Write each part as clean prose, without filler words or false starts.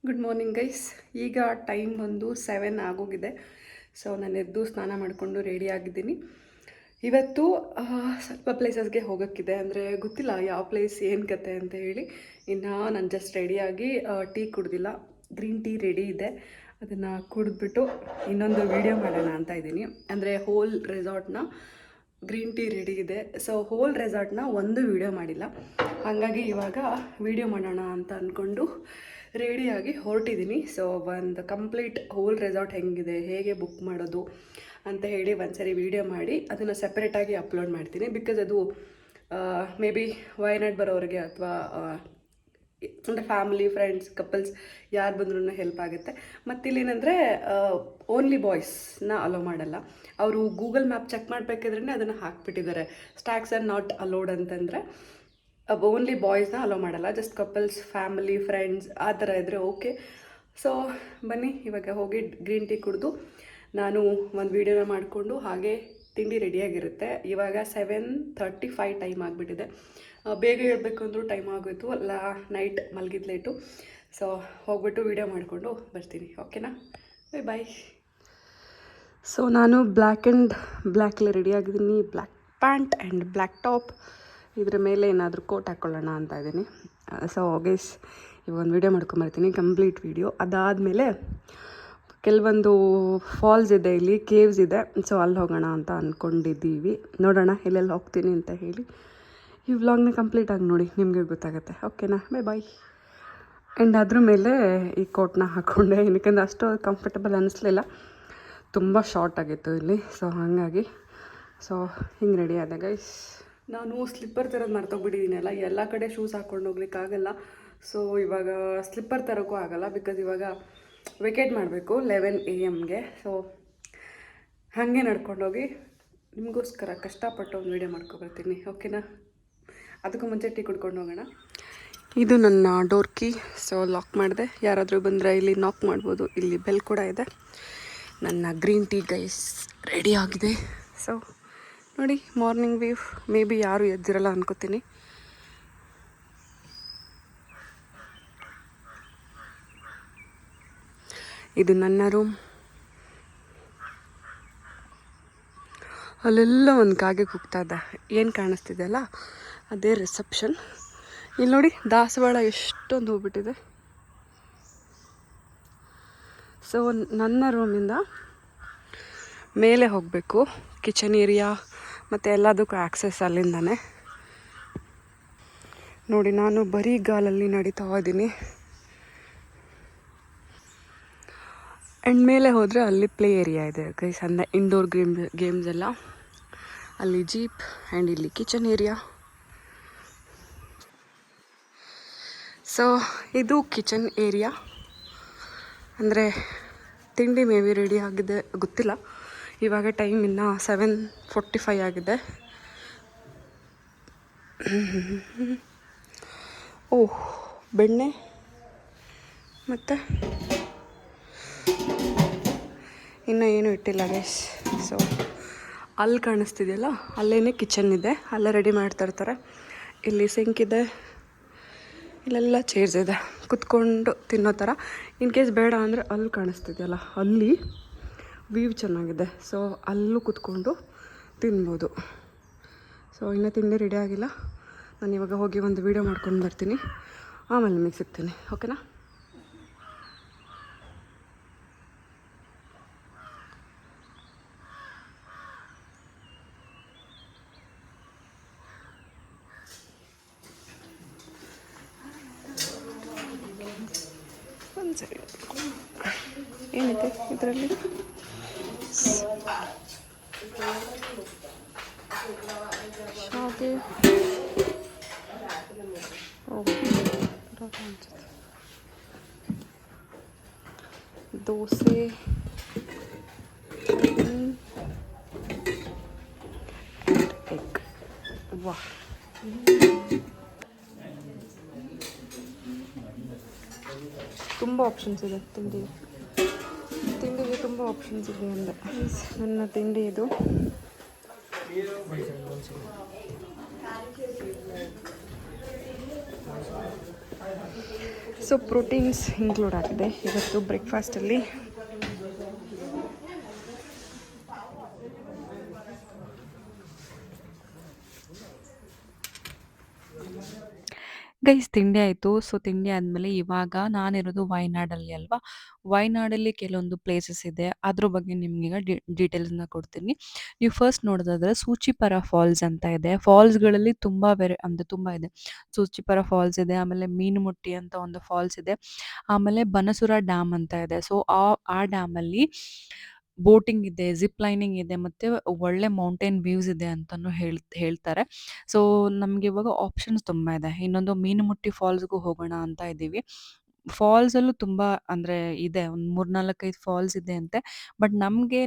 Good morning guys. ಈಗ time ಒಂದು 7 ಆಗೋಗಿದೆ. ಸೊ ನಾನು ಎದ್ದು ಸ್ನಾನ ಮಾಡಿಕೊಂಡು ರೆಡಿ ಆಗಿದ್ದೀನಿ. ಇವತ್ತು ಸ್ವಲ್ಪ ಪ್ಲೇಸಸ್ಗೆ ಹೋಗೋಕ್ಕಿದೆ. ಅಂದರೆ ಗೊತ್ತಿಲ್ಲ ಯಾವ ಪ್ಲೇಸ್ ಏನು ಕತೆ ಅಂತ ಹೇಳಿ. ಇನ್ನು ನಾನು ಜಸ್ಟ್ ರೆಡಿಯಾಗಿ ಟೀ ಕುಡ್ದಿಲ್ಲ, ಗ್ರೀನ್ ಟೀ ರೆಡಿ ಇದೆ. ಅದನ್ನು ಕುಡಿದ್ಬಿಟ್ಟು ಇನ್ನೊಂದು ವೀಡಿಯೋ ಮಾಡೋಣ ಅಂತ ಇದ್ದೀನಿ. ಅಂದರೆ ಹೋಲ್ ರೆಸಾರ್ಟ್ನ ಗ್ರೀನ್ ಟೀ ರೆಡಿ ಇದೆ. ಸೊ ಹೋಲ್ ರೆಸಾರ್ಟ್ನ ಒಂದು ವೀಡಿಯೋ ಮಾಡಿಲ್ಲ, ಹಾಗಾಗಿ ಇವಾಗ ವೀಡಿಯೋ ಮಾಡೋಣ ಅಂತ ಅಂದ್ಕೊಂಡು ರೆಡಿಯಾಗಿ ಹೊರಟಿದ್ದೀನಿ. ಸೊ ಒಂದು ಕಂಪ್ಲೀಟ್ ಹೋಲ್ ರೆಸಾರ್ಟ್ ಹೆಂಗಿದೆ, ಹೇಗೆ ಬುಕ್ ಮಾಡೋದು ಅಂತ ಹೇಳಿ ಒಂದ್ಸರಿ ವೀಡಿಯೋ ಮಾಡಿ ಅದನ್ನು ಸಪ್ರೇಟಾಗಿ ಅಪ್ಲೋಡ್ ಮಾಡ್ತೀನಿ. ಬಿಕಾಸ್ ಅದು ಮೇ ಬಿ ವಯನಾಡ್ ಬರೋರಿಗೆ ಅಥವಾ ಅಂದರೆ ಫ್ಯಾಮಿಲಿ, ಫ್ರೆಂಡ್ಸ್, ಕಪಲ್ಸ್ ಯಾರು ಬಂದ್ರೂ ಹೆಲ್ಪ್ ಆಗುತ್ತೆ. ಮತ್ತು ಇಲ್ಲೇನೆಂದರೆ ಓನ್ಲಿ ಬಾಯ್ಸ್ನ ಅಲೋ ಮಾಡಲ್ಲ. ಅವರು ಗೂಗಲ್ ಮ್ಯಾಪ್ ಚೆಕ್ ಮಾಡಬೇಕಾದ್ರೆ ಅದನ್ನು ಹಾಕ್ಬಿಟ್ಟಿದ್ದಾರೆ, ಸ್ಟ್ಯಾಕ್ಸ್ ಆರ್ ನಾಟ್ ಅಲೋಡ್ ಅಂತಂದರೆ ಓನ್ಲಿ ಬಾಯ್ಸ್ನ ಅಲೋ ಮಾಡಲ್ಲ. ಜಸ್ಟ್ ಕಪಲ್ಸ್, ಫ್ಯಾಮಿಲಿ, ಫ್ರೆಂಡ್ಸ್ ಆ ಥರ ಇದ್ದರೆ ಓಕೆ. ಸೊ ಬನ್ನಿ ಇವಾಗ ಹೋಗಿ ಗ್ರೀನ್ ಟೀ ಕುಡಿದು ನಾನು ಒಂದು ವೀಡಿಯೋನ ಮಾಡಿಕೊಂಡು ಹಾಗೆ ತಿಂಡಿ ರೆಡಿಯಾಗಿರುತ್ತೆ. ಇವಾಗ 7:35 ಟೈಮ್ ಆಗಿಬಿಟ್ಟಿದೆ. ಬೇಗ ಹೇಳಬೇಕು ಅಂದರೂ ಟೈಮ್ ಆಗೋಯ್ತು, ಅಲ್ಲ ನೈಟ್ ಮಲಗಿದ್ದು ಲೇಟು. ಸೊ ಹೋಗ್ಬಿಟ್ಟು ವೀಡಿಯೋ ಮಾಡಿಕೊಂಡು ಬರ್ತೀನಿ, ಓಕೆನಾ? ಬಾಯ್. ಸೊ ನಾನು ಬ್ಲ್ಯಾಕಲ್ಲಿ ರೆಡಿಯಾಗಿದ್ದೀನಿ. Black pant and black top, ಇದ್ರ ಮೇಲೆ ಏನಾದರೂ ಕೋಟ್ ಹಾಕ್ಕೊಳ್ಳೋಣ ಅಂತ ಇದ್ದೀನಿ. ಸೊ ಗೈಸ್ ಇವಾಗ ಒಂದು ವೀಡಿಯೋ ಮಾಡ್ಕೊಂಬರ್ತೀನಿ, ಕಂಪ್ಲೀಟ್ ವೀಡಿಯೋ. ಅದಾದಮೇಲೆ ಕೆಲವೊಂದು ಫಾಲ್ಸ್ ಇದೆ, ಇಲ್ಲಿ ಕೇವ್ಸ್ ಇದೆ. ಸೊ ಅಲ್ಲಿ ಹೋಗೋಣ ಅಂತ ಅಂದ್ಕೊಂಡಿದ್ದೀವಿ. ನೋಡೋಣ ಎಲ್ಲೆಲ್ಲಿ ಹೋಗ್ತೀನಿ ಅಂತ ಹೇಳಿ. ಈ ವ್ಲಾಗ್ನ ಕಂಪ್ಲೀಟಾಗಿ ನೋಡಿ, ನಿಮಗೆ ಗೊತ್ತಾಗುತ್ತೆ, ಓಕೆನಾ? ಬಾಯ್. ಆ್ಯಂಡ್ ಅದ್ರ ಮೇಲೆ ಈ ಕೋಟ್ನ ಹಾಕ್ಕೊಂಡೆ, ಏನಕ್ಕೆಂದ್ರೆ ಅಷ್ಟು ಕಂಫರ್ಟಬಲ್ ಅನ್ನಿಸ್ಲಿಲ್ಲ, ತುಂಬ ಶಾರ್ಟ್ ಆಗಿತ್ತು ಇಲ್ಲಿ. ಸೊ ಹಾಗಾಗಿ ಹಿಂಗೆ ರೆಡಿ ಆದೆ ಗೈಸ್. ನಾನು ಸ್ಲಿಪ್ಪರ್ ತರೋದು ಮರ್ತೋಗ್ಬಿಟ್ಟಿದ್ದೀನಲ್ಲ, ಎಲ್ಲ ಕಡೆ ಶೂಸ್ ಹಾಕ್ಕೊಂಡು ಹೋಗ್ಲಿಕ್ಕಾಗಲ್ಲ. ಸೊ ಇವಾಗ ಸ್ಲಿಪ್ಪರ್ ತರೋಕ್ಕೂ ಆಗೋಲ್ಲ, ಬಿಕಾಸ್ ಇವಾಗ ವೆಕೇಟ್ ಮಾಡಬೇಕು 11 AM. ಸೊ ಹಾಗೆ ನಡ್ಕೊಂಡೋಗಿ ನಿಮಗೋಸ್ಕರ ಕಷ್ಟಪಟ್ಟು ಒಂದು ವೀಡಿಯೋ ಮಾಡ್ಕೊಬರ್ತೀನಿ, ಓಕೆನಾ? ಅದಕ್ಕೂ ಮುಂಚೆ ಟೀ ಕುಡ್ಕೊಂಡು ಹೋಗೋಣ. ಇದು ನನ್ನ ಡೋರ್ ಕೀ. ಸೊ ಲಾಕ್ ಮಾಡಿದೆ, ಯಾರಾದರೂ ಬಂದರೆ ಇಲ್ಲಿ ನಾಕ್ ಮಾಡ್ಬೋದು. ಇಲ್ಲಿ ಬೆಲ್ ಕೂಡ ಇದೆ. ನನ್ನ ಗ್ರೀನ್ ಟೀ ಗೈಸ್ ರೆಡಿ ಆಗಿದೆ. ಸೊ ನೋಡಿ, ಮಾರ್ನಿಂಗ್ ವ್ಯೂ. ಮೇ ಬಿ ಯಾರೂ ಎದ್ದಿರಲ್ಲ ಅನ್ಕೋತೀನಿ. ಇದು ನನ್ನ ರೂಮ್. ಅಲ್ಲೆಲ್ಲ ಒಂದು ಕಾಗೆ ಕೂಗ್ತಾ ಇದೆ, ಏನು ಕಾಣಿಸ್ತಿದೆಯಲ್ಲ ಅದೇ ರಿಸೆಪ್ಷನ್. ಇಲ್ಲಿ ನೋಡಿ, ದಾಸವಾಳ ಎಷ್ಟೊಂದು ಹೋಗ್ಬಿಟ್ಟಿದೆ. ಸೊ ನನ್ನ ರೂಮಿಂದ ಮೇಲೆ ಹೋಗಬೇಕು, ಕಿಚನ್ ಏರಿಯಾ ಮತ್ತು ಎಲ್ಲದಕ್ಕೂ ಆ್ಯಕ್ಸೆಸ್ ಅಲ್ಲಿಂದಾನೆ. ನೋಡಿ, ನಾನು ಬರೀ ಗಾಲಲ್ಲಿ ನಡೀತಾ ಇದ್ದೀನಿ. ಆ್ಯಂಡ್ ಮೇಲೆ ಹೋದರೆ ಅಲ್ಲಿ ಪ್ಲೇ ಏರಿಯಾ ಇದೆ ಗೈಸ್, ಅಂದರೆ ಇಂಡೋರ್ ಗೇಮ್ಸ್ ಎಲ್ಲ. ಅಲ್ಲಿ ಜೀಪ್ ಆ್ಯಂಡ್ ಇಲ್ಲಿ ಕಿಚನ್ ಏರಿಯಾ. ಸೊ ಇದು ಕಿಚನ್ ಏರಿಯಾ. ಅಂದರೆ ತಿಂಡಿ ಮೇ ಬಿ ರೆಡಿ ಆಗಿದೆ, ಗೊತ್ತಿಲ್ಲ. ಇವಾಗ ಟೈಮ್ ಇನ್ನು 7:45 ಆಗಿದೆ. ಓಹ್, ಬೆಣ್ಣೆ ಮತ್ತು ಇನ್ನೂ ಏನೂ ಇಟ್ಟಿಲ್ಲ ಗೈಸ್. ಸೊ ಅಲ್ಲಿ ಕಾಣಿಸ್ತಿದೆಯಲ್ಲ, ಅಲ್ಲೇ ಕಿಚನ್ ಇದೆ, ಅಲ್ಲೇ ರೆಡಿ ಮಾಡ್ತಾ ಇರ್ತಾರೆ. ಇಲ್ಲಿ ಸಿಂಕ್ ಇದೆ, ಇಲ್ಲೆಲ್ಲ ಚೇರ್ಸ್ ಇದೆ ಕುತ್ಕೊಂಡು ತಿನ್ನೋ ಥರ. ಇನ್ ಕೇಸ್ ಬೇಡ ಅಂದರೆ ಅಲ್ಲಿ ಕಾಣಿಸ್ತಿದೆಯಲ್ಲ, ಅಲ್ಲಿ ವ್ಯೂ ಚೆನ್ನಾಗಿದೆ. ಸೊ ಅಲ್ಲೂ ಕುತ್ಕೊಂಡು ತಿನ್ಬೋದು. ಸೊ ಇನ್ನೂ ತಿಂಡಿ ರೆಡಿ ಆಗಿಲ್ಲ. ನಾನು ಇವಾಗ ಹೋಗಿ ಒಂದು ವೀಡಿಯೋ ಮಾಡ್ಕೊಂಡು ಬರ್ತೀನಿ, ಆಮೇಲೆ ನಿಮಗೆ ಸಿಗ್ತೀನಿ, ಓಕೆನಾ? ಒಂದು ಸರಿ ಏನಿದೆ ಇದರಲ್ಲಿ? ಶಾವಿಗೆ, ದೋಸೆ, ಎಗ್. ವಾಹ್, ತುಂಬ ಆಪ್ಷನ್ಸ್ ಇದೆ ತಿಂಡಿಗೆ ತುಂಬ ಆಪ್ಷನ್ಸ್ ಇದೆ ಅಂದೆ. ನನ್ನ ತಿಂಡಿ ಇದು. ಸೊ ಪ್ರೋಟೀನ್ಸ್ ಇನ್ಕ್ಲೂಡ್ ಆಗಿದೆ ಇವತ್ತು ಬ್ರೇಕ್ಫಾಸ್ಟಲ್ಲಿ. ಗೈಸ್ ತಿಂಡಿ ಆಯಿತು. ಸೊ ತಿಂಡಿ ಆದಮೇಲೆ ಇವಾಗ ನಾನಿರೋದು ವಯನಾಡಲ್ಲಿ ಅಲ್ವಾ. ವಯನಾಡಲ್ಲಿ ಕೆಲವೊಂದು ಪ್ಲೇಸಸ್ ಇದೆ, ಅದ್ರ ಬಗ್ಗೆ ನಿಮಗೀಗ ಡೀಟೇಲ್ಸ್ನ ಕೊಡ್ತೀನಿ. ನೀವು ಫಸ್ಟ್ ನೋಡೋದಾದ್ರೆ ಸೂಚಿಪರ ಫಾಲ್ಸ್ ಅಂತ ಇದೆ. ಫಾಲ್ಸ್ಗಳಲ್ಲಿ ತುಂಬ ಅಂದರೆ ತುಂಬ ಇದೆ. ಸೂಚಿಪರ ಫಾಲ್ಸ್ ಇದೆ, ಆಮೇಲೆ ಮೀನುಮುಟ್ಟಿ ಅಂತ ಒಂದು ಫಾಲ್ಸ್ ಇದೆ, ಆಮೇಲೆ ಬನಸುರ ಡ್ಯಾಮ್ ಅಂತ ಇದೆ. ಸೊ ಆ ಡ್ಯಾಮಲ್ಲಿ ಬೋಟಿಂಗ್ ಇದೆ, ಜಿಪ್ ಲೈನಿಂಗ್ ಇದೆ, ಮತ್ತು ಒಳ್ಳೆ ಮೌಂಟೇನ್ ವ್ಯೂಸ್ ಇದೆ ಅಂತಲೂ ಹೇಳ್ತಾರೆ. ಸೊ ನಮಗೆ ಇವಾಗ ಆಪ್ಷನ್ಸ್ ತುಂಬ ಇದೆ. ಇನ್ನೊಂದು ಮೀನುಮುಟ್ಟಿ ಫಾಲ್ಸ್ಗೂ ಹೋಗೋಣ ಅಂತ ಇದ್ದೀವಿ. ಫಾಲ್ಸಲ್ಲೂ ತುಂಬ ಅಂದರೆ ಇದೆ, ಒಂದು 3-4-5 ಫಾಲ್ಸ್ ಇದೆ ಅಂತೆ. ಬಟ್ ನಮಗೆ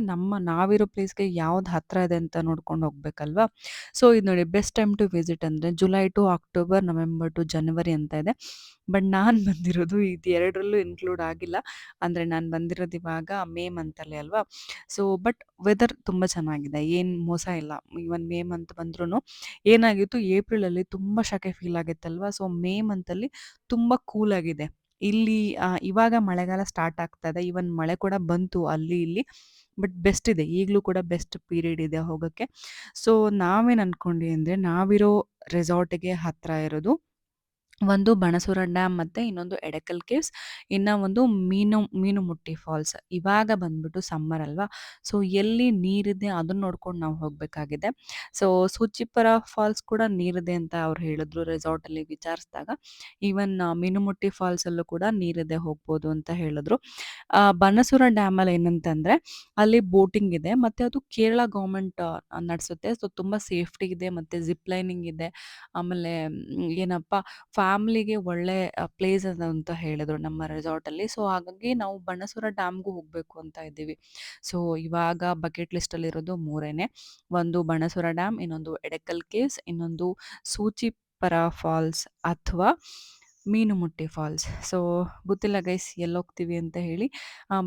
ನಾವಿರೋ ಪ್ಲೇಸ್ಗೆ ಯಾವ್ದು ಹತ್ತಿರ ಇದೆ ಅಂತ ನೋಡ್ಕೊಂಡು ಹೋಗ್ಬೇಕಲ್ವಾ. ಸೊ ಇದು ನೋಡಿ, ಬೆಸ್ಟ್ ಟೈಮ್ ಟು ವಿಸಿಟ್ ಅಂದರೆ July to October, November to January ಅಂತ ಇದೆ. ಬಟ್ ನಾನು ಬಂದಿರೋದು ಇದು ಎರಡರಲ್ಲೂ ಇನ್ಕ್ಲೂಡ್ ಆಗಿಲ್ಲ. ಅಂದರೆ ನಾನು ಬಂದಿರೋದು ಇವಾಗ ಮೇ ಮಂತಲ್ಲಿ ಅಲ್ವಾ. ಸೊ ಬಟ್ ವೆದರ್ ತುಂಬ ಚೆನ್ನಾಗಿದೆ, ಏನು ಮೋಸ ಇಲ್ಲ. ಇವನ್ ಮೇ ಮಂತ್ ಬಂದ್ರೂ ಏನಾಗಿತ್ತು, ಏಪ್ರಿಲಲ್ಲಿ ತುಂಬ ಶೆಕೆ ಫೀಲ್ ಆಗಿತ್ತಲ್ವಾ. ಸೊ ಮೇ ಮಂತಲ್ಲಿ ತುಂಬ ಕೂಲಾಗಿದೆ ಇಲ್ಲಿ. ಇವಾಗ ಮಳೆಗಾಲ ಸ್ಟಾರ್ಟ್ ಆಗ್ತಾ ಇದೆ, ಇವನ್ ಮಳೆ ಕೂಡ ಬಂತು ಅಲ್ಲಿ ಇಲ್ಲಿ. ಬಟ್ ಬೆಸ್ಟ್ ಇದೆ, ಈಗಲೂ ಕೂಡ ಬೆಸ್ಟ್ ಪೀರಿಯಡ್ ಇದೆ ಹೋಗೋಕ್ಕೆ. ಸೊ ನಾವೇನು ಅಂದ್ಕೊಂಡ್ವಿ ಅಂದರೆ, ನಾವಿರೋ ರೆಸಾರ್ಟಿಗೆ ಹತ್ತಿರ ಇರೋದು ಒಂದು ಬಣಸೂರ ಡ್ಯಾಮ್ ಮತ್ತು ಇನ್ನೊಂದು ಎಡಕಲ್ ಕೇವ್ಸ್, ಇನ್ನು ಒಂದು ಮೀನುಮುಟ್ಟಿ ಫಾಲ್ಸ್. ಇವಾಗ ಬಂದ್ಬಿಟ್ಟು ಸಮ್ಮರ್ ಅಲ್ವಾ. ಸೊ ಎಲ್ಲಿ ನೀರಿದೆ ಅದನ್ನ ನೋಡ್ಕೊಂಡು ನಾವು ಹೋಗಬೇಕಾಗಿದೆ. ಸೊ ಸೂಚಿಪರ ಫಾಲ್ಸ್ ಕೂಡ ನೀರಿದೆ ಅಂತ ಅವ್ರು ಹೇಳಿದ್ರು ರೆಸಾರ್ಟಲ್ಲಿ ವಿಚಾರಿಸಿದಾಗ. ಈವನ್ ಮೀನುಮುಟ್ಟಿ ಫಾಲ್ಸಲ್ಲೂ ಕೂಡ ನೀರಿದೆ, ಹೋಗ್ಬೋದು ಅಂತ ಹೇಳಿದ್ರು. ಬನಸೂರ ಡ್ಯಾಮಲ್ಲಿ ಏನಂತಂದರೆ ಅಲ್ಲಿ ಬೋಟಿಂಗ್ ಇದೆ, ಮತ್ತು ಅದು ಕೇರಳ ಗೌರ್ಮೆಂಟ್ ನಡೆಸುತ್ತೆ. ಸೊ ತುಂಬ ಸೇಫ್ಟಿ ಇದೆ, ಮತ್ತು ಜಿಪ್ ಲೈನಿಂಗ್ ಇದೆ. ಆಮೇಲೆ ಏನಪ್ಪ, ಫ್ಯಾಮ್ಲಿಗೆ ಒಳ್ಳೆ ಪ್ಲೇಸ್ ಅದು ಅಂತ ಹೇಳಿದ್ರು ನಮ್ಮ ರೆಸಾರ್ಟಲ್ಲಿ. ಸೊ ಹಾಗಾಗಿ ನಾವು ಬಣಸೂರ ಡ್ಯಾಮ್ಗೂ ಹೋಗಬೇಕು ಅಂತ ಇದ್ದೀವಿ. ಸೊ ಇವಾಗ ಬಕೆಟ್ ಲಿಸ್ಟಲ್ಲಿರೋದು ಮೂರೇನೆ, ಒಂದು ಬಣಸೂರ ಡ್ಯಾಮ್, ಇನ್ನೊಂದು ಎಡಕಲ್ ಕೇವ್ಸ್, ಇನ್ನೊಂದು ಸೂಚಿಪರ ಫಾಲ್ಸ್ ಅಥವಾ ಮೀನುಮುಟ್ಟಿ ಫಾಲ್ಸ್. ಸೊ ಗೊತ್ತಿಲ್ಲ ಗೈಸ್ ಎಲ್ಲೋಗ್ತೀವಿ ಅಂತ ಹೇಳಿ.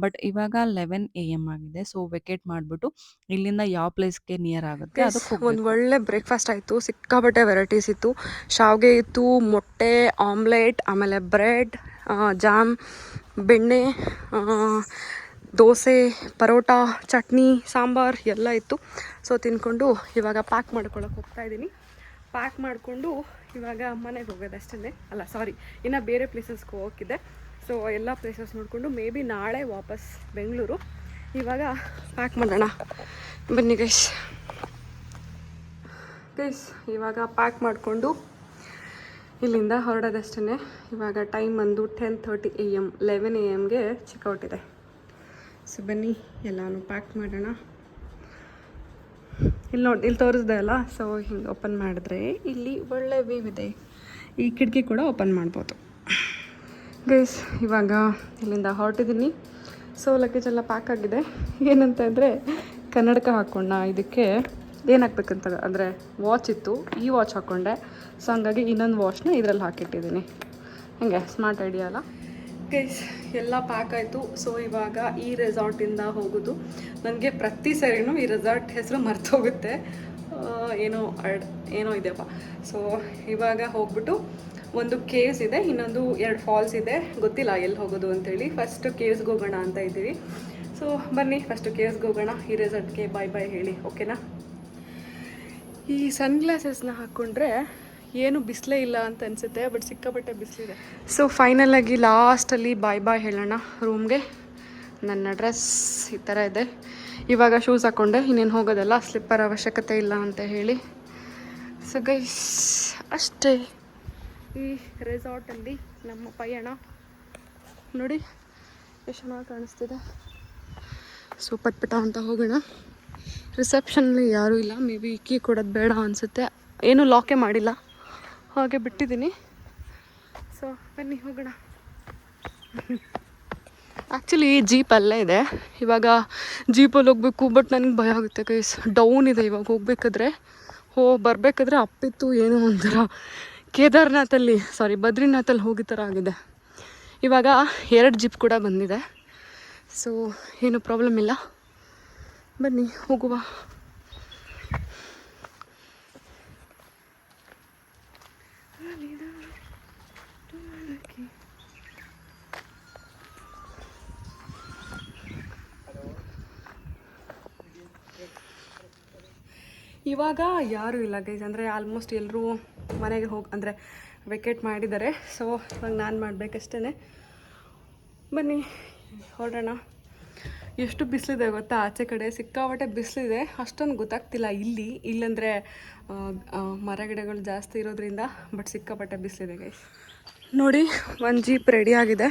ಬಟ್ ಇವಾಗ 11 AM ಆಗಿದೆ. ಸೊ ವೆಕೇಟ್ ಮಾಡಿಬಿಟ್ಟು ಇಲ್ಲಿಂದ ಯಾವ ಪ್ಲೇಸ್ಗೆ ನಿಯರ್ ಆಗುತ್ತೆ ಅದಕ್ಕೆ ಒಂದು ಹೋಗ್ಬೇಕು. ಒಳ್ಳೆ ಬ್ರೇಕ್ಫಾಸ್ಟ್ ಆಯಿತು. ಸಿಕ್ಕಾಪಟ್ಟೆ ವೆರೈಟೀಸ್ ಇತ್ತು. ಶಾವಿಗೆ ಇತ್ತು, ಮೊಟ್ಟೆ ಆಮ್ಲೆಟ್, ಆಮೇಲೆ ಬ್ರೆಡ್, ಜಾಮ್, ಬೆಣ್ಣೆ, ದೋಸೆ, ಪರೋಟ, ಚಟ್ನಿ, ಸಾಂಬಾರು ಎಲ್ಲ ಇತ್ತು. ಸೊ ತಿಂದ್ಕೊಂಡು ಇವಾಗ ಪ್ಯಾಕ್ ಮಾಡ್ಕೊಳಕ್ಕೆ ಹೋಗ್ತಾಯಿದ್ದೀನಿ. ಪ್ಯಾಕ್ ಮಾಡಿಕೊಂಡು ಇವಾಗ ಮನೆಗೆ ಹೋಗೋದಷ್ಟೇ. ಅಲ್ಲ ಸಾರಿ, ಇನ್ನು ಬೇರೆ ಪ್ಲೇಸಸ್ಗೆ ಹೋಗೋಕ್ಕಿದೆ. ಸೊ ಎಲ್ಲ ಪ್ಲೇಸಸ್ ನೋಡಿಕೊಂಡು ಮೇ ಬಿ ನಾಳೆ ವಾಪಸ್ ಬೆಂಗಳೂರು. ಇವಾಗ ಪ್ಯಾಕ್ ಮಾಡೋಣ, ಬನ್ನಿ ಗೈಸ್. ಇವಾಗ ಪ್ಯಾಕ್ ಮಾಡಿಕೊಂಡು ಇಲ್ಲಿಂದ ಹೊರಡೋದಷ್ಟೇ. ಇವಾಗ ಟೈಮ್ ಬಂದು 10:30 AM, 11 AMಗೆ ಚೆಕ್ಔಟ್ ಇದೆ. ಸೊ ಬನ್ನಿ ಎಲ್ಲನೂ ಪ್ಯಾಕ್ ಮಾಡೋಣ. ಇಲ್ಲಿ ತೋರಿಸ್ದೆ ಅಲ್ಲ. ಸೊ ಹಿಂಗೆ ಓಪನ್ ಮಾಡಿದ್ರೆ ಇಲ್ಲಿ ಒಳ್ಳೆ ವ್ಯೂ ಇದೆ. ಈ ಕಿಟಕಿ ಕೂಡ ಓಪನ್ ಮಾಡ್ಬೋದು. ಗೈಸ್ ಇವಾಗ ಇಲ್ಲಿಂದ ಹೊರಟಿದ್ದೀನಿ. ಸೊ ಲಗೇಜ್ ಎಲ್ಲ ಪ್ಯಾಕ್ ಆಗಿದೆ. ಏನಂತ ಅಂದರೆ ಕನ್ನಡಕ ಹಾಕ್ಕೊಂಡ, ಇದಕ್ಕೆ ಏನು ಹಾಕ್ಬೇಕಂತ ಅಂದರೆ ವಾಚ್ ಇತ್ತು, ಈ ವಾಚ್ ಹಾಕ್ಕೊಂಡೆ. ಸೊ ಹಂಗಾಗಿ ಇನ್ನೊಂದು ವಾಚ್ನ ಇದರಲ್ಲಿ ಹಾಕಿಟ್ಟಿದ್ದೀನಿ. ಹೇಗೆ ಸ್ಮಾರ್ಟ್ ಐಡಿಯಾ ಅಲ್ಲ ಗೈಸ್. ಎಲ್ಲ ಪ್ಯಾಕ್ ಆಯಿತು. ಸೊ ಇವಾಗ ಈ ರೆಸಾರ್ಟಿಂದ ಹೋಗೋದು. ನನಗೆ ಪ್ರತಿ ಸರಿನೂ ಈ ರೆಸಾರ್ಟ್ ಹೆಸರು ಮರ್ತೋಗುತ್ತೆ. ಏನೋ ಇದೆಯಪ್ಪ. ಸೊ ಇವಾಗ ಹೋಗ್ಬಿಟ್ಟು ಒಂದು ಕೇವ್ಸ್ ಇದೆ, ಇನ್ನೊಂದು 2 ಫಾಲ್ಸ್ ಇದೆ. ಗೊತ್ತಿಲ್ಲ ಎಲ್ಲಿ ಹೋಗೋದು ಅಂತೇಳಿ. ಫಸ್ಟ್ ಕೇವ್ಸ್ಗೆ ಹೋಗೋಣ ಅಂತ ಇದ್ದೀವಿ. ಸೊ ಬನ್ನಿ ಫಸ್ಟು ಕೇವ್ಸ್ಗೆ ಹೋಗೋಣ. ಈ ರೆಸಾರ್ಟ್ಗೆ ಬಾಯ್ ಹೇಳಿ, ಓಕೆನಾ. ಈ ಸನ್ಗ್ಲಾಸಸ್ನ ಹಾಕ್ಕೊಂಡ್ರೆ ಏನು ಬಿಸಿಲೇ ಇಲ್ಲ ಅಂತ ಅನಿಸುತ್ತೆ, ಬಟ್ ಸಿಕ್ಕಾಪಟ್ಟೆ ಬಿಸಿಲಿದೆ. ಸೊ ಫೈನಲಾಗಿ ಲಾಸ್ಟಲ್ಲಿ ಬಾಯ್ ಹೇಳೋಣ ರೂಮ್ಗೆ. ನನ್ನ ಡ್ರೆಸ್ ಈ ಥರ ಇದೆ. ಇವಾಗ ಶೂಸ್ ಹಾಕ್ಕೊಂಡೆ, ಇನ್ನೇನು ಹೋಗೋದಲ್ಲ, ಸ್ಲಿಪ್ಪರ್ ಅವಶ್ಯಕತೆ ಇಲ್ಲ ಅಂತ ಹೇಳಿ. ಸೊ ಗೈಸ್ ಅಷ್ಟೇ ಈ ರೆಸಾರ್ಟಲ್ಲಿ ನಮ್ಮ ಪಯಣ. ನೋಡಿ ಎಷ್ಟು ಚೆನ್ನಾಗಿ ಕಾಣಿಸ್ತಿದೆ. ಸೊ ಪಟ್ಪಟ ಅಂತ ಹೋಗೋಣ. ರಿಸೆಪ್ಷನ್ಲಿ ಯಾರೂ ಇಲ್ಲ. ಮೇ ಬಿ ಕೀ ಕೊಡೋದು ಬೇಡ ಅನಿಸುತ್ತೆ. ಏನೂ ಲಾಕೇ ಮಾಡಿಲ್ಲ, ಹಾಗೆ ಬಿಟ್ಟಿದ್ದೀನಿ. ಸೊ ಬನ್ನಿ ಹೋಗೋಣ. ಆ್ಯಕ್ಚುಲಿ ಜೀಪ್ ಅಲ್ಲೇ ಇದೆ. ಇವಾಗ ಜೀಪಲ್ಲಿ ಹೋಗಬೇಕು, ಬಟ್ ನನಗೆ ಭಯ ಆಗುತ್ತೆ ಗೈಸ್. ಡೌನ್ ಇದೆ ಇವಾಗ ಹೋಗ್ಬೇಕಾದ್ರೆ. ಬರಬೇಕಾದ್ರೆ ಅಪ್ಪಿತ್ತು ಏನೋ ಒಂಥರ ಬದ್ರಿನಾಥಲ್ಲಿ ಹೋಗಿ ಥರ ಆಗಿದೆ. ಇವಾಗ 2 ಜೀಪ್ ಕೂಡ ಬಂದಿದೆ. ಸೊ ಏನು ಪ್ರಾಬ್ಲಮ್ ಇಲ್ಲ, ಬನ್ನಿ ಹೋಗುವ. ಇವಾಗ ಯಾರೂ ಇಲ್ಲ ಗೈಸ್, ಅಂದರೆ ಆಲ್ಮೋಸ್ಟ್ ಎಲ್ಲರೂ ಮನೆಗೆ ಹೋಗಿ ಅಂದರೆ ವೆಕೇಟ್ ಮಾಡಿದ್ದಾರೆ. ಸೊ ಇವಾಗ ನಾನು ಮಾಡಬೇಕಷ್ಟೇ. ಬನ್ನಿ ಹೊರಡೋಣ. ಎಷ್ಟು ಬಿಸಿಲಿದೆ ಗೊತ್ತಾ, ಆಚೆ ಕಡೆ ಸಿಕ್ಕಾಪಟ್ಟೆ ಬಿಸಿಲಿದೆ. ಅಷ್ಟೊಂದು ಗೊತ್ತಾಗ್ತಿಲ್ಲ ಇಲ್ಲಂದರೆ ಮರ ಗಿಡಗಳು ಜಾಸ್ತಿ ಇರೋದ್ರಿಂದ, ಬಟ್ ಸಿಕ್ಕಾಪಟ್ಟೆ ಬಿಸಿಲಿದೆ ಗೈಸ್. ನೋಡಿ ಒಂದು ಜೀಪ್ ರೆಡಿ ಆಗಿದೆ.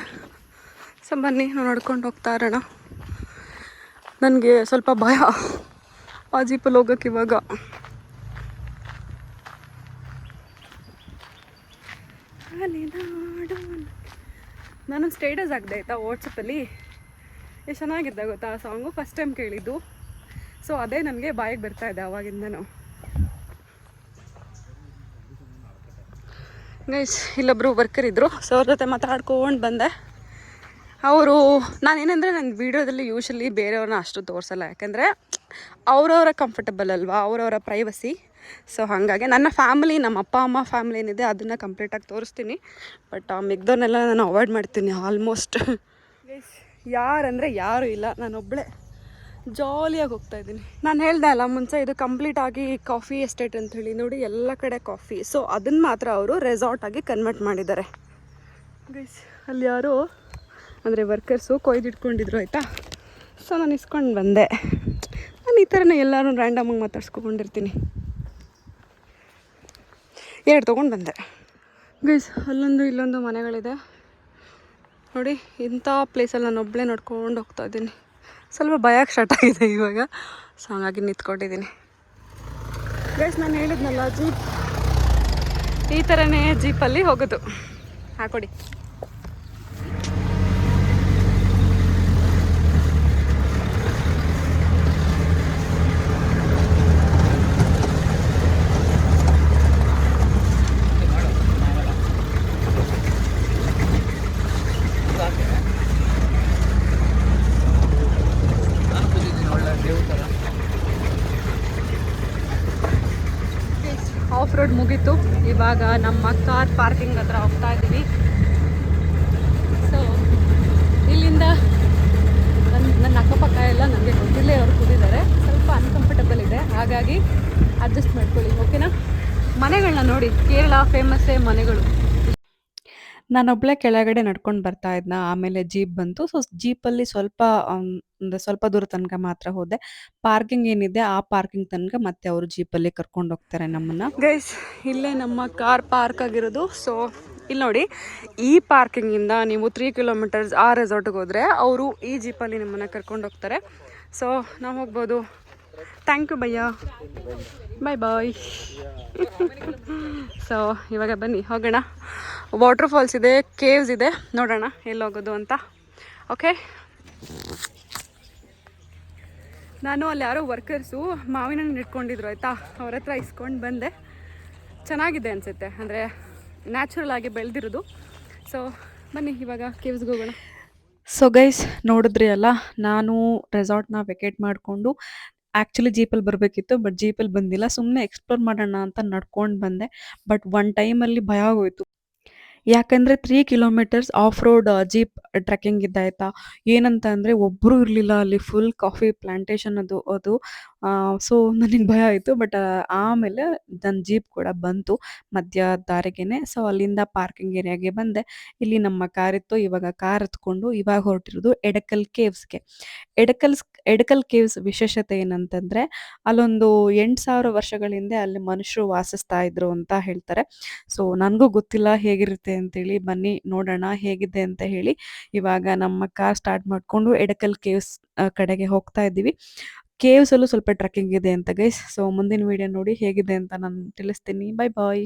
ಸೊ ಬನ್ನಿ ನಾವು ನಡ್ಕೊಂಡು ಹೋಗ್ತಾ ಇರೋಣ. ನನಗೆ ಸ್ವಲ್ಪ ಭಯ ಆ ಜೀಪಲ್ಲಿ ಹೋಗೋಕೆ ಇವಾಗ. ನಾನು ಸ್ಟೇಟಸ್ ಹಾಕಿದೆ ಆಯಿತಾ ವಾಟ್ಸಪ್ಪಲ್ಲಿ. ಎಷ್ಟು ಚೆನ್ನಾಗಿದೆ ಗೊತ್ತಾ ಆ ಸಾಂಗು, ಫಸ್ಟ್ ಟೈಮ್ ಕೇಳಿದ್ದು. ಸೊ ಅದೇ ನನಗೆ ಬಾಯಿಗೆ ಬರ್ತಾಯಿದೆ ಆವಾಗಿಂದನೂ. ಗೈಸ್ ಇಲ್ಲೊಬ್ಬರು ವರ್ಕರ್ ಇದ್ದರು, ಸೊ ಅವ್ರ ಜೊತೆ ಮಾತಾಡ್ಕೊಂಡು ಬಂದೆ. ಅವರು ನಾನೇನೆಂದರೆ ನನ್ನ ವೀಡಿಯೋದಲ್ಲಿ ಯೂಶ್ವಲಿ ಬೇರೆಯವ್ರನ್ನ ಅಷ್ಟು ತೋರಿಸಲ್ಲ, ಯಾಕೆಂದರೆ ಅವರವರ ಕಂಫರ್ಟಬಲ್ ಅಲ್ವಾ, ಅವರವರ ಪ್ರೈವಸಿ. ಸೊ ಹಾಗಾಗಿ ನನ್ನ ಫ್ಯಾಮಿಲಿ, ನಮ್ಮ ಅಪ್ಪ ಅಮ್ಮ ಫ್ಯಾಮಿಲಿ ಏನಿದೆ ಅದನ್ನು ಕಂಪ್ಲೀಟಾಗಿ ತೋರಿಸ್ತೀನಿ. ಬಟ್ ಮಿಗ್ದವ್ರನ್ನೆಲ್ಲ ನಾನು ಅವಾಯ್ಡ್ ಮಾಡ್ತೀನಿ ಆಲ್ಮೋಸ್ಟ್. ಗೈಸ್ ಯಾರಂದರೆ ಯಾರೂ ಇಲ್ಲ, ನಾನೊಬ್ಬಳೇ ಜಾಲಿಯಾಗಿ ಹೋಗ್ತಾಯಿದ್ದೀನಿ. ನಾನು ಹೇಳ್ದೆ ಅಲ್ಲ ಮುಂಚೆ, ಇದು ಕಂಪ್ಲೀಟಾಗಿ ಕಾಫಿ ಎಸ್ಟೇಟ್ ಅಂಥೇಳಿ. ನೋಡಿ ಎಲ್ಲ ಕಡೆ ಕಾಫಿ. ಸೊ ಅದನ್ನು ಮಾತ್ರ ಅವರು ರೆಸಾರ್ಟಾಗಿ ಕನ್ವರ್ಟ್ ಮಾಡಿದ್ದಾರೆ ಗೈಸ್. ಅಲ್ಲಿ ಯಾರೋ ಅಂದರೆ ವರ್ಕರ್ಸು ಕೊಯ್ದಿಟ್ಕೊಂಡಿದ್ರು ಆಯಿತಾ. ಸೊ ನಾನು ಇಸ್ಕೊಂಡು ಬಂದೆ. ನಾನು ಈ ಥರನೇ ಎಲ್ಲರೂ ರ್ಯಾಂಡಮಾಗಿ ಮಾತಾಡ್ಸ್ಕೊಂಡಿರ್ತೀನಿ. 2 ತೊಗೊಂಡು ಬಂದೆ ಗೈಸ್. ಅಲ್ಲೊಂದು ಇಲ್ಲೊಂದು ಮನೆಗಳಿದೆ ನೋಡಿ. ಇಂಥ ಪ್ಲೇಸಲ್ಲಿ ನಾನು ಒಬ್ಬಳೇ ನೋಡ್ಕೊಂಡು ಹೋಗ್ತಾ ಇದ್ದೀನಿ. ಸ್ವಲ್ಪ ಭಯಕ್ಕೆ ಸ್ಟಾರ್ಟ್ ಆಗಿದೆ ಇವಾಗ. ಸೊ ಹಾಗಾಗಿ ನಿಂತ್ಕೊಂಡಿದ್ದೀನಿ ಗೈಸ್. ನಾನು ಹೇಳಿದ್ನಲ್ಲ ಜೀಪ್, ಈ ಥರನೇ ಜೀಪಲ್ಲಿ ಹೋಗೋದು. ಹಾಕೊಡಿ. ಆಫ್ ರೋಡ್ ಮುಗೀತು. ಇವಾಗ ನಮ್ಮ ಕಾರ್ ಪಾರ್ಕಿಂಗ್ ಹತ್ರ ಹೋಗ್ತಾ ಇದ್ದೀವಿ. ಸೊ ಇಲ್ಲಿಂದ ನನ್ನ ಅಕ್ಕಪಕ್ಕ ಎಲ್ಲ ನನಗೆ ಗೊತ್ತಿಲ್ಲೇ ಅವ್ರು ಕೂತಿದ್ದಾರೆ. ಸ್ವಲ್ಪ ಅನ್ಕಂಫರ್ಟಬಲ್ ಇದೆ, ಹಾಗಾಗಿ ಅಡ್ಜಸ್ಟ್ ಮಾಡ್ಕೊಳ್ಳಿ ಓಕೆನಾ. ಮನೆಗಳನ್ನ ನೋಡಿ, ಕೇರಳ ಫೇಮಸ್ಸೇ ಮನೆಗಳು. ನಾನೊಬ್ಬಳೇ ಕೆಳಗಡೆ ನಡ್ಕೊಂಡು ಬರ್ತಾ ಇದ್ನ. ಆಮೇಲೆ ಜೀಪ್ ಬಂತು. ಸೊ ಜೀಪಲ್ಲಿ ಸ್ವಲ್ಪ ದೂರ ತನಕ ಮಾತ್ರ ಹೋದೆ. ಪಾರ್ಕಿಂಗ್ ಏನಿದೆ ಆ ಪಾರ್ಕಿಂಗ್ ತನಕ ಮತ್ತೆ ಅವರು ಜೀಪಲ್ಲಿ ಕರ್ಕೊಂಡು ಹೋಗ್ತಾರೆ ನಮ್ಮನ್ನು. ಗೈಸ್ ಇಲ್ಲೇ ನಮ್ಮ ಕಾರ್ ಪಾರ್ಕ್ ಆಗಿರೋದು. ಸೊ ಇಲ್ಲಿ ನೋಡಿ, ಈ ಪಾರ್ಕಿಂಗಿಂದ ನೀವು 3 ಕಿಲೋಮೀಟರ್ಸ್ ಆ ರೆಸಾರ್ಟಿಗೆ ಹೋದರೆ ಅವರು ಈ ಜೀಪಲ್ಲಿ ನಿಮ್ಮನ್ನು ಕರ್ಕೊಂಡು ಹೋಗ್ತಾರೆ. ಸೊ ನಾವು ಹೋಗ್ಬೋದು. ಥ್ಯಾಂಕ್ ಯು ಭಯ್ಯ, ಬಾಯ್ ಬಾಯ್. ಸೊ ಇವಾಗ ಬನ್ನಿ ಹೋಗೋಣ. ವಾಟರ್ ಫಾಲ್ಸ್ ಇದೆ, ಕೇವ್ಸ್ ಇದೆ, ನೋಡೋಣ ಎಲ್ಲಿ ಹೋಗೋದು ಅಂತ. ಓಕೆ. ನಾನು ಅಲ್ಲಿ ಯಾರೋ ವರ್ಕರ್ಸು ಮಾವಿನ ಹಣ್ಣು ಇಟ್ಕೊಂಡಿದ್ರು ಆಯಿತಾ, ಅವ್ರ ಹತ್ರ ಇಸ್ಕೊಂಡು ಬಂದೆ. ಚೆನ್ನಾಗಿದೆ ಅನಿಸುತ್ತೆ, ಅಂದರೆ ನ್ಯಾಚುರಲ್ ಆಗಿ ಬೆಳೆದಿರೋದು. ಸೊ ಬನ್ನಿ ಇವಾಗ ಕೇವ್ಸ್ಗೆ ಹೋಗೋಣ. ಸೊ ಗೈಸ್ ನೋಡಿದ್ರಿ ಅಲ್ಲ, ನಾನು ರೆಸಾರ್ಟ್ನ ವೆಕೇಟ್ ಮಾಡಿಕೊಂಡು ಆ್ಯಕ್ಚುಲಿ ಜೀಪಲ್ಲಿ ಬರಬೇಕಿತ್ತು, ಬಟ್ ಜೀಪಲ್ಲಿ ಬಂದಿಲ್ಲ. ಸುಮ್ಮನೆ ಎಕ್ಸ್ಪ್ಲೋರ್ ಮಾಡೋಣ ಅಂತ ನಡ್ಕೊಂಡು ಬಂದೆ. ಬಟ್ ಒನ್ ಟೈಮಲ್ಲಿ ಭಯ ಆಗೋಯ್ತು. ಯಾಕಂದರೆ 3 kilometres off road jeep trekking ಇದೆ ಆಯಿತಾ. ಏನಂತ ಅಂದರೆ ಒಬ್ಬರು ಇರಲಿಲ್ಲ ಅಲ್ಲಿ, ಫುಲ್ ಕಾಫಿ ಪ್ಲಾಂಟೇಶನ್ ಅದು. ಸೊ ನನಗೆ ಭಯ ಆಯಿತು. ಬಟ್ ಆಮೇಲೆ ನನ್ನ ಜೀಪ್ ಕೂಡ ಬಂತು ಮಧ್ಯ ದಾರಿಗೇನೆ. ಸೊ ಅಲ್ಲಿಂದ ಪಾರ್ಕಿಂಗ್ ಏರಿಯಾಗೆ ಬಂದೆ. ಇಲ್ಲಿ ನಮ್ಮ ಕಾರ್ ಇತ್ತು. ಇವಾಗ ಕಾರ್ ಎತ್ಕೊಂಡು ಇವಾಗ ಹೊರಟಿರೋದು ಎಡಕಲ್ ಕೇವ್ಸ್ಗೆ. ಎಡಕಲ್ ಕೇವ್ಸ್ ವಿಶೇಷತೆ ಏನಂತಂದರೆ, ಅಲ್ಲೊಂದು 8,000 ವರ್ಷಗಳ ಹಿಂದೆ ಅಲ್ಲಿ ಮನುಷ್ಯರು ವಾಸಿಸ್ತಾ ಇದ್ರು ಅಂತ ಹೇಳ್ತಾರೆ. ಸೊ ನನಗೂ ಗೊತ್ತಿಲ್ಲ ಹೇಗಿರುತ್ತೆ ಅಂತೇಳಿ. ಬನ್ನಿ ನೋಡೋಣ ಹೇಗಿದೆ ಅಂತ ಹೇಳಿ. ಇವಾಗ ನಮ್ಮ ಕಾರ್ ಸ್ಟಾರ್ಟ್ ಮಾಡಿಕೊಂಡು ಎಡಕಲ್ ಕೇವ್ಸ್ ಕಡೆಗೆ ಹೋಗ್ತಾ ಇದ್ದೀವಿ. ಕೇವ್ಸಲ್ಲೂ ಸ್ವಲ್ಪ ಟ್ರೆಕ್ಕಿಂಗ್ ಇದೆ ಅಂತ ಗೈಸ್. ಸೊ ಮುಂದಿನ ವಿಡಿಯೋ ನೋಡಿ ಹೇಗಿದೆ ಅಂತ ನಾನು ತಿಳಿಸ್ತೀನಿ. ಬಾಯ್ ಬಾಯ್.